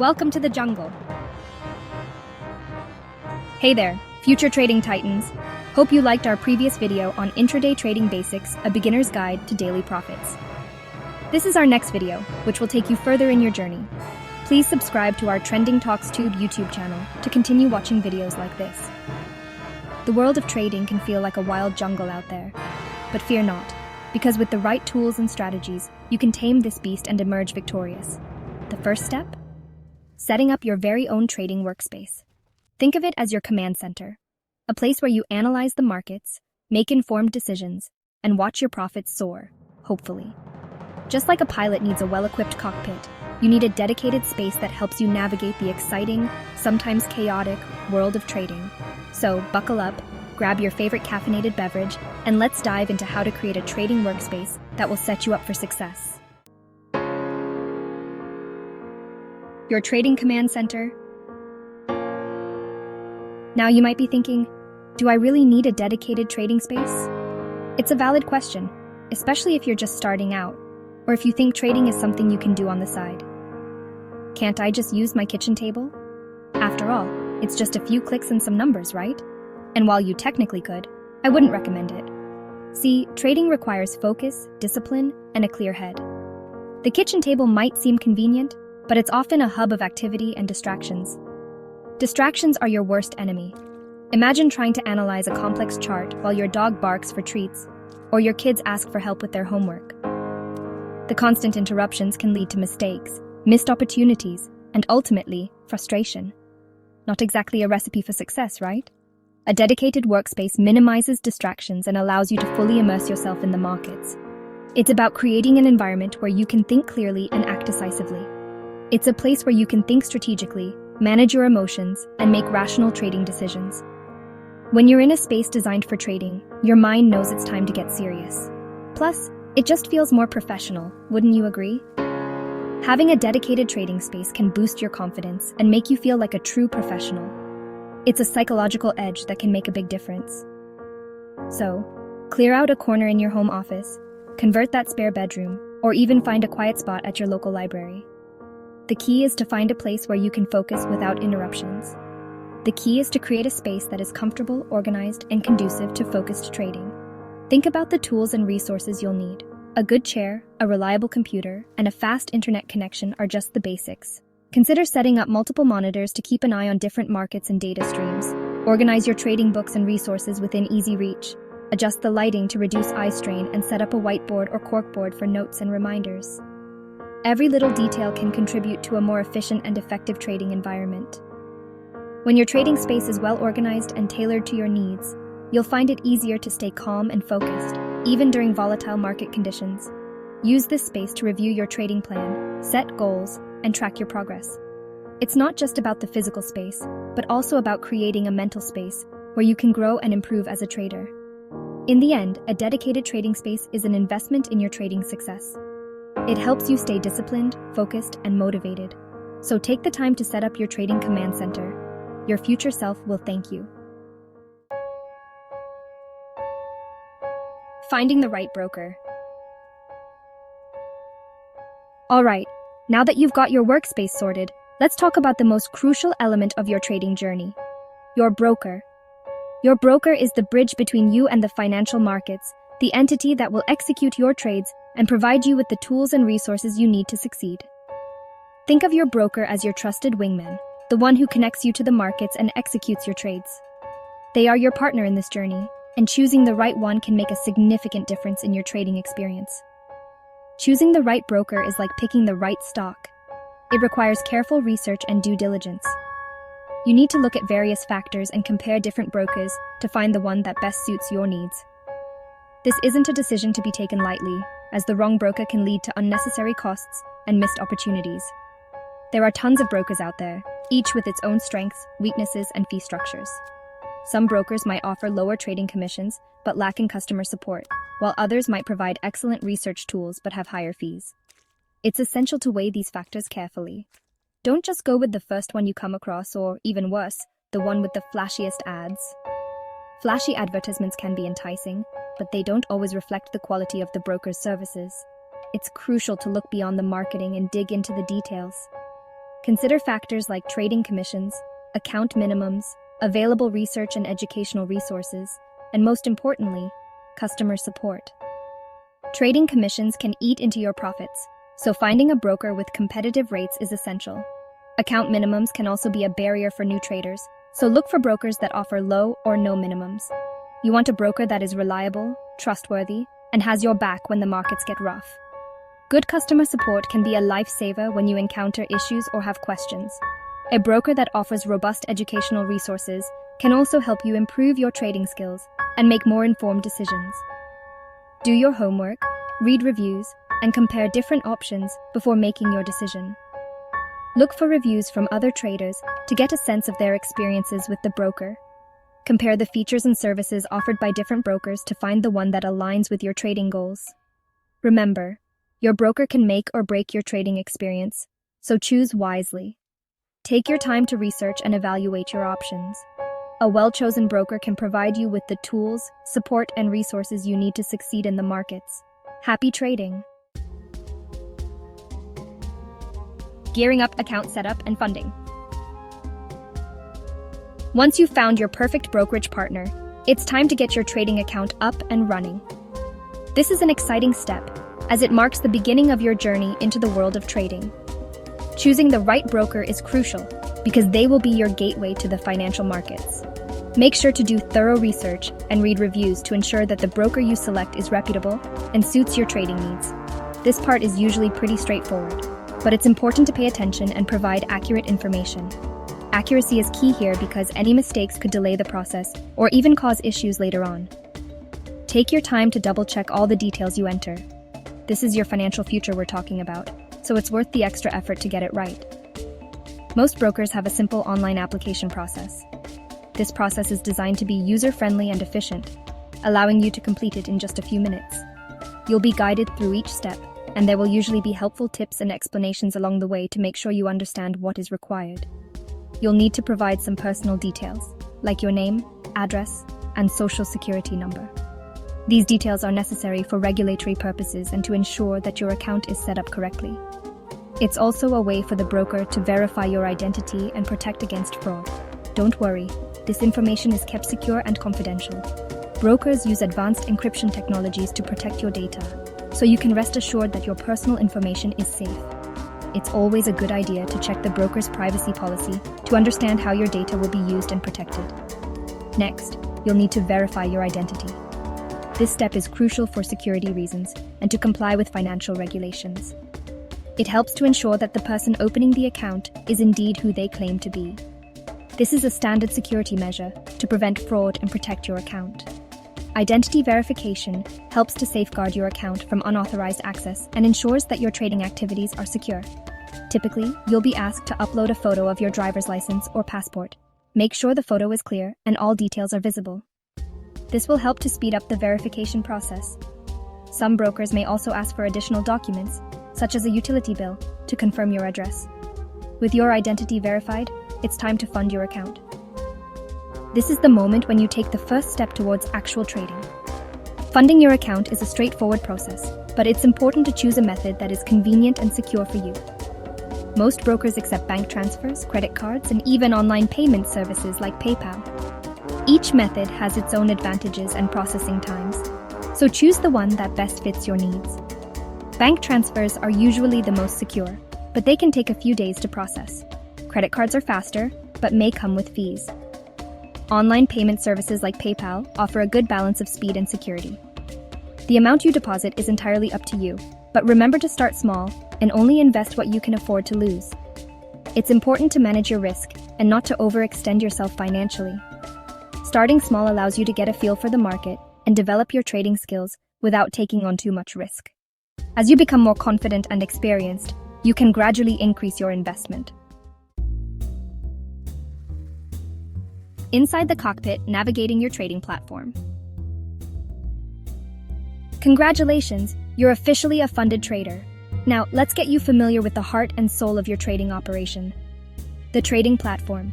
Welcome to the jungle. Hey there, future trading titans. Hope you liked our previous video on intraday trading basics, a beginner's guide to daily profits. This is our next video, which will take you further in your journey. Please subscribe to our TrendTalkTube YouTube channel to continue watching videos like this. The world of trading can feel like a wild jungle out there, but fear not, because with the right tools and strategies, you can tame this beast and emerge victorious. The first step? Setting up your very own trading workspace. Think of it as your command center, a place where you analyze the markets, make informed decisions, and watch your profits soar, hopefully. Just like a pilot needs a well-equipped cockpit, you need a dedicated space that helps you navigate the exciting, sometimes chaotic, world of trading. So, buckle up, grab your favorite caffeinated beverage, and let's dive into how to create a trading workspace that will set you up for success. Your trading command center. Now you might be thinking, do I really need a dedicated trading space? It's a valid question, especially if you're just starting out, or if you think trading is something you can do on the side. Can't I just use my kitchen table? After all, it's just a few clicks and some numbers, right? And while you technically could, I wouldn't recommend it. See, trading requires focus, discipline, and a clear head. The kitchen table might seem convenient, but it's often a hub of activity and distractions. Distractions are your worst enemy. Imagine trying to analyze a complex chart while your dog barks for treats, or your kids ask for help with their homework. The constant interruptions can lead to mistakes, missed opportunities, and ultimately, frustration. Not exactly a recipe for success, right? A dedicated workspace minimizes distractions and allows you to fully immerse yourself in the markets. It's about creating an environment where you can think clearly and act decisively. It's a place where you can think strategically, manage your emotions, and make rational trading decisions. When you're in a space designed for trading, your mind knows it's time to get serious. Plus, it just feels more professional, wouldn't you agree? Having a dedicated trading space can boost your confidence and make you feel like a true professional. It's a psychological edge that can make a big difference. So, clear out a corner in your home office, convert that spare bedroom, or even find a quiet spot at your local library. The key is to find a place where you can focus without interruptions. The key is to create a space that is comfortable, organized, and conducive to focused trading. Think about the tools and resources you'll need. A good chair, a reliable computer, and a fast internet connection are just the basics. Consider setting up multiple monitors to keep an eye on different markets and data streams. Organize your trading books and resources within easy reach. Adjust the lighting to reduce eye strain and set up a whiteboard or corkboard for notes and reminders. Every little detail can contribute to a more efficient and effective trading environment. When your trading space is well organized and tailored to your needs, you'll find it easier to stay calm and focused, even during volatile market conditions. Use this space to review your trading plan, set goals, and track your progress. It's not just about the physical space, but also about creating a mental space where you can grow and improve as a trader. In the end, a dedicated trading space is an investment in your trading success. It helps you stay disciplined, focused, and motivated. So take the time to set up your trading command center. Your future self will thank you. Finding the right broker. All right, now that you've got your workspace sorted, let's talk about the most crucial element of your trading journey, your broker. Your broker is the bridge between you and the financial markets, the entity that will execute your trades and provide you with the tools and resources you need to succeed. Think of your broker as your trusted wingman, the one who connects you to the markets and executes your trades. They are your partner in this journey, and choosing the right one can make a significant difference in your trading experience. Choosing the right broker is like picking the right stock. It requires careful research and due diligence. You need to look at various factors and compare different brokers to find the one that best suits your needs. This isn't a decision to be taken lightly, as the wrong broker can lead to unnecessary costs and missed opportunities. There are tons of brokers out there, each with its own strengths, weaknesses, and fee structures. Some brokers might offer lower trading commissions but lack in customer support, while others might provide excellent research tools but have higher fees. It's essential to weigh these factors carefully. Don't just go with the first one you come across, or even worse, the one with the flashiest ads. Flashy advertisements can be enticing, but they don't always reflect the quality of the broker's services. It's crucial to look beyond the marketing and dig into the details. Consider factors like trading commissions, account minimums, available research and educational resources, and most importantly, customer support. Trading commissions can eat into your profits, so finding a broker with competitive rates is essential. Account minimums can also be a barrier for new traders, so look for brokers that offer low or no minimums. You want a broker that is reliable, trustworthy, and has your back when the markets get rough. Good customer support can be a lifesaver when you encounter issues or have questions. A broker that offers robust educational resources can also help you improve your trading skills and make more informed decisions. Do your homework, read reviews, and compare different options before making your decision. Look for reviews from other traders to get a sense of their experiences with the broker. Compare the features and services offered by different brokers to find the one that aligns with your trading goals. Remember, your broker can make or break your trading experience, so choose wisely. Take your time to research and evaluate your options. A well-chosen broker can provide you with the tools, support, and resources you need to succeed in the markets. Happy trading! Gearing up account setup and funding. Once you've found your perfect brokerage partner, it's time to get your trading account up and running. This is an exciting step, as it marks the beginning of your journey into the world of trading. Choosing the right broker is crucial because they will be your gateway to the financial markets. Make sure to do thorough research and read reviews to ensure that the broker you select is reputable and suits your trading needs. This part is usually pretty straightforward, but it's important to pay attention and provide accurate information. Accuracy is key here because any mistakes could delay the process or even cause issues later on. Take your time to double-check all the details you enter. This is your financial future we're talking about, so it's worth the extra effort to get it right. Most brokers have a simple online application process. This process is designed to be user-friendly and efficient, allowing you to complete it in just a few minutes. You'll be guided through each step, and there will usually be helpful tips and explanations along the way to make sure you understand what is required. You'll need to provide some personal details, like your name, address, and social security number. These details are necessary for regulatory purposes and to ensure that your account is set up correctly. It's also a way for the broker to verify your identity and protect against fraud. Don't worry, this information is kept secure and confidential. Brokers use advanced encryption technologies to protect your data, so you can rest assured that your personal information is safe. It's always a good idea to check the broker's privacy policy to understand how your data will be used and protected. Next, you'll need to verify your identity. This step is crucial for security reasons and to comply with financial regulations. It helps to ensure that the person opening the account is indeed who they claim to be. This is a standard security measure to prevent fraud and protect your account. Identity verification helps to safeguard your account from unauthorized access and ensures that your trading activities are secure. Typically, you'll be asked to upload a photo of your driver's license or passport. Make sure the photo is clear and all details are visible. This will help to speed up the verification process. Some brokers may also ask for additional documents, such as a utility bill, to confirm your address. With your identity verified, it's time to fund your account. This is the moment when you take the first step towards actual trading. Funding your account is a straightforward process, but it's important to choose a method that is convenient and secure for you. Most brokers accept bank transfers, credit cards, and even online payment services like PayPal. Each method has its own advantages and processing times, so choose the one that best fits your needs. Bank transfers are usually the most secure, but they can take a few days to process. Credit cards are faster, but may come with fees. Online payment services like PayPal offer a good balance of speed and security. The amount you deposit is entirely up to you, but remember to start small and only invest what you can afford to lose. It's important to manage your risk and not to overextend yourself financially. Starting small allows you to get a feel for the market and develop your trading skills without taking on too much risk. As you become more confident and experienced, you can gradually increase your investment. Inside the cockpit, navigating your trading platform. Congratulations, you're officially a funded trader. Now, let's get you familiar with the heart and soul of your trading operation. The trading platform.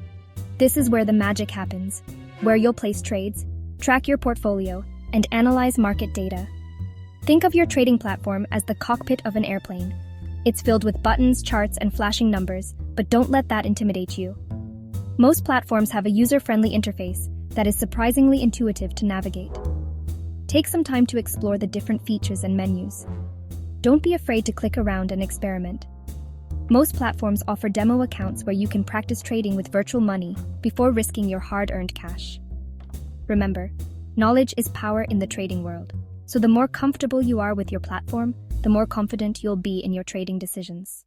This is where the magic happens, where you'll place trades, track your portfolio, and analyze market data. Think of your trading platform as the cockpit of an airplane. It's filled with buttons, charts, and flashing numbers, but don't let that intimidate you. Most platforms have a user-friendly interface that is surprisingly intuitive to navigate. Take some time to explore the different features and menus. Don't be afraid to click around and experiment. Most platforms offer demo accounts where you can practice trading with virtual money before risking your hard-earned cash. Remember, knowledge is power in the trading world, so the more comfortable you are with your platform, the more confident you'll be in your trading decisions.